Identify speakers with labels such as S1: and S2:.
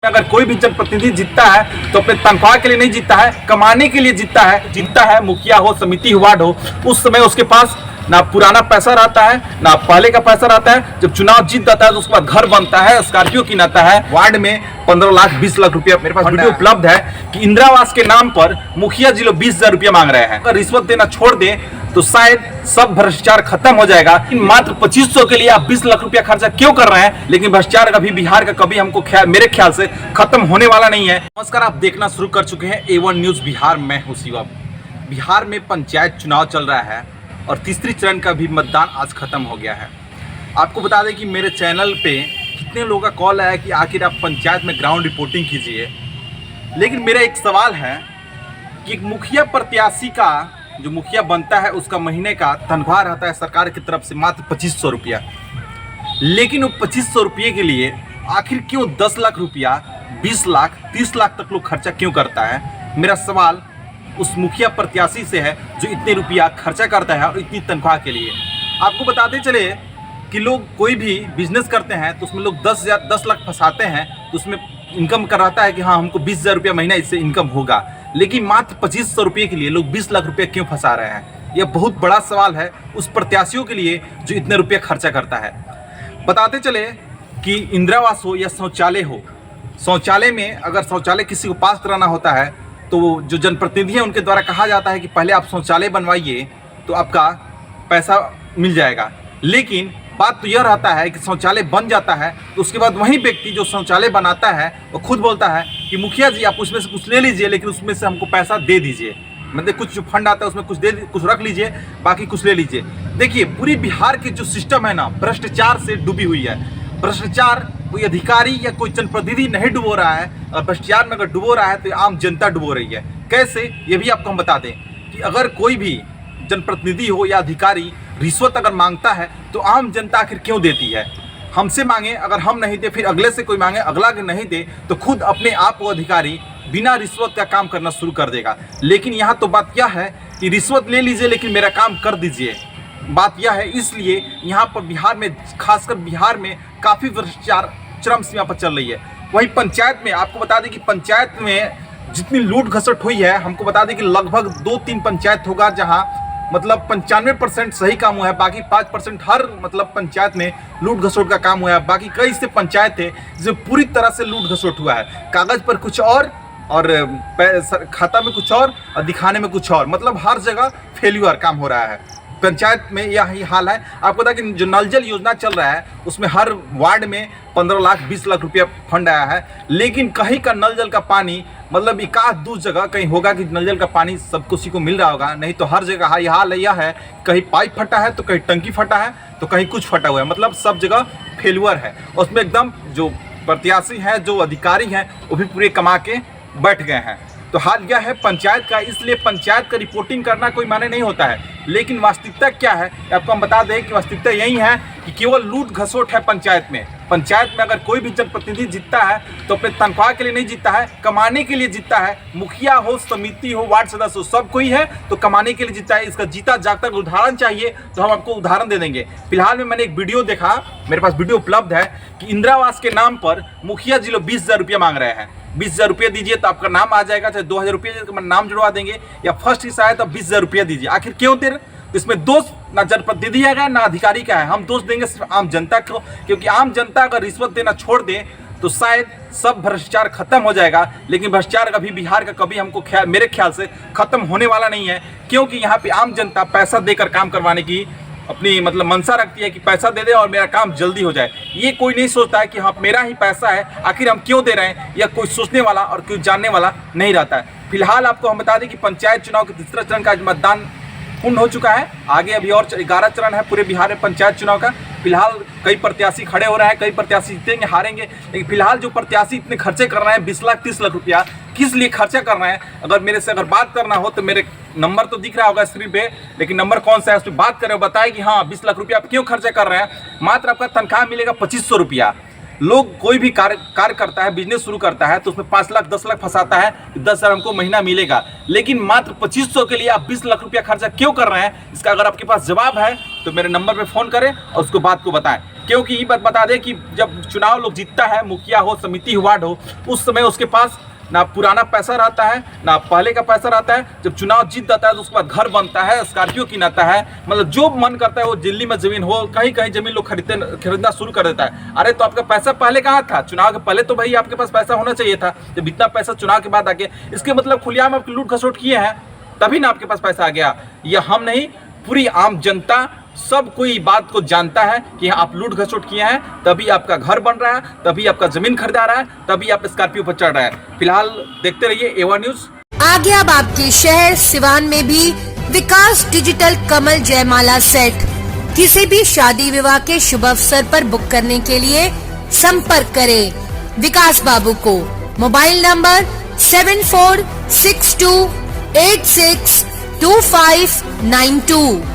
S1: अगर कोई भी जनप्रतिनिधि जीतता है तो अपने तनख्वाह के लिए नहीं जीतता है, कमाने के लिए जीतता है। मुखिया हो, समिति हो, वार्ड हो, उस समय उसके पास ना पुराना पैसा रहता है ना पहले का पैसा रहता है। जब चुनाव जीत जाता है तो उसके बाद घर बनता है, स्कॉर्पियो किनाता है। वार्ड में 15 लाख 20 लाख रुपया मेरे पास वीडियो उपलब्ध है कि इंदिरा आवास के नाम पर मुखिया जी लोग 20,000 रुपया मांग रहे हैं। अगर रिश्वत देना छोड़ दे तो शायद सब भ्रष्टाचार खत्म हो जाएगा। मात्र 2500 के लिए आप 20 लाख रुपया खर्चा क्यों कर रहे हैं? लेकिन भ्रष्टाचार कभी बिहार का कभी हमको मेरे ख्याल से खत्म होने वाला नहीं है। नमस्कार, आप देखना शुरू कर चुके हैं A1 न्यूज बिहार। मैं हूं शिवम। बिहार में पंचायत चुनाव चल रहा है और तीसरी चरण का भी मतदान आज खत्म हो गया है। आपको बता दें कि मेरे चैनल पे कितने लोगों का कॉल आया कि आखिर आप पंचायत में ग्राउंड रिपोर्टिंग कीजिए। लेकिन मेरा एक सवाल है कि मुखिया प्रत्याशी का जो मुखिया बनता है उसका महीने का तनख्वाह रहता है सरकार की तरफ से मात्र 2500 रुपया। लेकिन वो 2500 रुपये के लिए आखिर क्यों 10 लाख रुपया, 20 लाख, 30 लाख तक लोग खर्चा क्यों करता है? मेरा सवाल उस मुखिया प्रत्याशी से है जो इतने रुपया खर्चा करता है और इतनी तनख्वाह के लिए। आपको बताते चले कि लोग कोई भी बिजनेस करते हैं तो उसमें लोग 10 लाख फंसाते हैं तो उसमें इनकम कर रहता है कि हाँ हमको 20,000 रुपया महीना इससे इनकम होगा। लेकिन मात्र 2500 रुपये के लिए लोग 20 लाख रुपया क्यों फंसा रहे हैं? यह बहुत बड़ा सवाल है उस प्रत्याशियों के लिए जो इतने रुपये खर्चा करता है। बताते चले कि इंदिरा आवास हो या शौचालय हो, शौचालय में अगर शौचालय किसी को पास कराना होता है तो जो जनप्रतिनिधि हैं उनके द्वारा कहा जाता है कि पहले आप शौचालय बनवाइए तो आपका पैसा मिल जाएगा। लेकिन बात तो यह रहता है कि शौचालय बन जाता है तो उसके बाद वही व्यक्ति जो शौचालय बनाता है वो खुद बोलता है कि मुखिया जी आप उसमें से कुछ ले लीजिए, लेकिन उसमें से हमको पैसा दे दीजिए। मतलब कुछ जो फंड आता है उसमें कुछ रख लीजिए, बाकी कुछ ले लीजिए। देखिए, पूरी बिहार की जो सिस्टम है ना, भ्रष्टाचार से डूबी हुई है। भ्रष्टाचार कोई अधिकारी या कोई जनप्रतिनिधि नहीं डुबो रहा है, और भ्रष्टाचार में अगर डुबो रहा है तो आम जनता डुबो रही है। कैसे, ये भी आपको हम बता दें कि अगर कोई भी जनप्रतिनिधि हो या अधिकारी रिश्वत अगर मांगता है तो आम जनता आखिर क्यों देती है? हमसे मांगे, अगर हम नहीं दे फिर अगले से कोई मांगे, अगला नहीं दे तो खुद अपने आप वो अधिकारी बिना रिश्वत का काम करना शुरू कर देगा। लेकिन यहाँ तो बात क्या है कि रिश्वत ले लीजिए लेकिन मेरा काम कर दीजिए। बात यह है, इसलिए यहाँ पर बिहार में, खासकर बिहार में काफ़ी भ्रष्टाचार चरम सीमा पर चल रही है। वहीं पंचायत में आपको बता दें कि पंचायत में जितनी लूट घसट हुई है, हमको बता दें कि लगभग 2-3 पंचायत होगा जहाँ मतलब 95% सही काम हुआ है, बाकी 5% हर मतलब पंचायत में लूट घसोट का काम हुआ है। बाकी कई से पंचायत है जो पूरी तरह से लूट घसोट हुआ है, कागज पर कुछ और खाता में कुछ और दिखाने में कुछ और, मतलब हर जगह फेल्यूर काम हो रहा है। पंचायत में यही हाल है। आपको पता कि जो नल जल योजना चल रहा है उसमें हर वार्ड में 15 लाख 20 लाख रुपया फंड आया है, लेकिन कहीं का नल जल का पानी मतलब एकाध दो जगह कहीं होगा कि नल जल का पानी सब किसी को मिल रहा होगा, नहीं तो हर जगह ये हाल यह है, कहीं पाइप फटा है तो कहीं टंकी फटा है तो कहीं कुछ फटा हुआ है, मतलब सब जगह फेल्यूर है। उसमें एकदम जो प्रत्याशी हैं, जो अधिकारी हैं, वो भी पूरे कमा के बैठ गए हैं। तो हाल यह है पंचायत का, इसलिए पंचायत का रिपोर्टिंग करना कोई माने नहीं होता है। लेकिन वास्तविकता क्या है आपको हम बता दें कि वास्तविकता यही है कि केवल लूट घसोट है पंचायत में। पंचायत में अगर कोई भी जनप्रतिनिधि जीतता है तो अपने तनख्वाह के लिए नहीं जीतता है, कमाने के लिए जीतता है। मुखिया हो, समिति हो, वार्ड सदस्य हो, सब कोई है तो कमाने के लिए जीतता है। इसका जीता जागता उदाहरण चाहिए तो हम आपको उदाहरण दे देंगे। फिलहाल में मैंने एक वीडियो देखा, मेरे पास वीडियो उपलब्ध है कि इंदिरा आवास के नाम पर मुखिया जी लोग 20,000 रुपया मांग रहे हैं। 20,000 रुपये दीजिए तो आपका नाम आ जाएगा, चाहे 2,000 रुपये तो नाम जुड़वा देंगे, या फर्स्ट हिस्सा है तो 20,000 रुपया दीजिए। आखिर क्यों दे? इसमें दोष ना जनप्रतिनिधि है ना अधिकारी का है, हम दोष देंगे सिर्फ आम जनता को, क्योंकि आम जनता अगर रिश्वत देना छोड़ दे तो शायद सब भ्रष्टाचार खत्म हो जाएगा। लेकिन भ्रष्टाचार कभी बिहार का कभी हमको मेरे ख्याल से खत्म होने वाला नहीं है, क्योंकि यहाँ पे आम जनता पैसा देकर काम करवाने की अपनी मतलब मनसा रखती है कि पैसा दे दे और मेरा काम जल्दी हो जाए। ये कोई नहीं सोचता है कि हाँ मेरा ही पैसा है, आखिर हम क्यों दे रहे हैं, या कोई सोचने वाला और कोई जानने वाला नहीं रहता है। फिलहाल आपको हम बता दें कि पंचायत चुनाव के तीसरा चरण का मतदान पूर्ण हो चुका है। आगे अभी और 11 चरण है पूरे बिहार में पंचायत चुनाव का। फिलहाल कई प्रत्याशी खड़े हो रहे हैं, कई प्रत्याशी जीतेंगे हारेंगे, लेकिन फिलहाल जो प्रत्याशी इतने खर्चे कर रहे हैं 20 लाख 30 लाख रुपया, किस लिए खर्चा कर रहे हैं? अगर मेरे से अगर बात करना हो तो मेरे नंबर तो दिख रहा होगा स्क्रीन पे, लेकिन नंबर कौन सा है उस पर बात करें, बताए कि हाँ 20 लाख रुपया आप क्यों खर्चा कर रहे हैं। मात्र आपका तनख्वाह मिलेगा 2500 रुपया। लोग कोई भी कार्य करता है, बिजनेस शुरू करता है तो उसमें 5 लाख 10 लाख फंसाता है, 10,000 हमको महीना मिलेगा। लेकिन मात्र 2500 के लिए आप 20 लाख रुपया खर्चा क्यों कर रहे हैं? इसका अगर आपके पास जवाब है तो मेरे नंबर पे फ़ोन करें और उसको बात को बताएं। क्योंकि ये बात बता दें कि जब चुनाव लोग जीतता है, मुखिया हो, समिति हो, वार्ड हो, उस समय उसके पास ना पुराना पैसा रहता है ना पहले का पैसा रहता है। जब चुनाव जीत जाता है तो उसके बाद घर बनता है, स्कॉर्पियो किनाता है, मतलब जो मन करता है वो दिल्ली में जमीन हो, कहीं कहीं जमीन लोग खरीदना शुरू कर देता है। अरे तो आपका पैसा पहले कहाँ था? चुनाव के पहले तो भाई आपके पास पैसा होना चाहिए था। जब इतना पैसा चुनाव के बाद आ गया, इसके मतलब खुलेआम आप लूट खसोट किए हैं, तभी ना आपके पास पैसा आ गया। यह हम नहीं, पूरी आम जनता, सब कोई बात को जानता है कि आप लूट घसोट किए हैं, तभी आपका घर बन रहा है, तभी आपका जमीन खरीदा रहा है, तभी आप स्कॉर्पियो पर चढ़ रहा है। फिलहाल देखते रहिए एवा न्यूज।
S2: आ गया अब आपके शहर सिवान में भी विकास डिजिटल कमल जयमाला सेट। किसी भी शादी विवाह के शुभ अवसर पर बुक करने के लिए संपर्क करें विकास बाबू को। Mobile number 7462862592।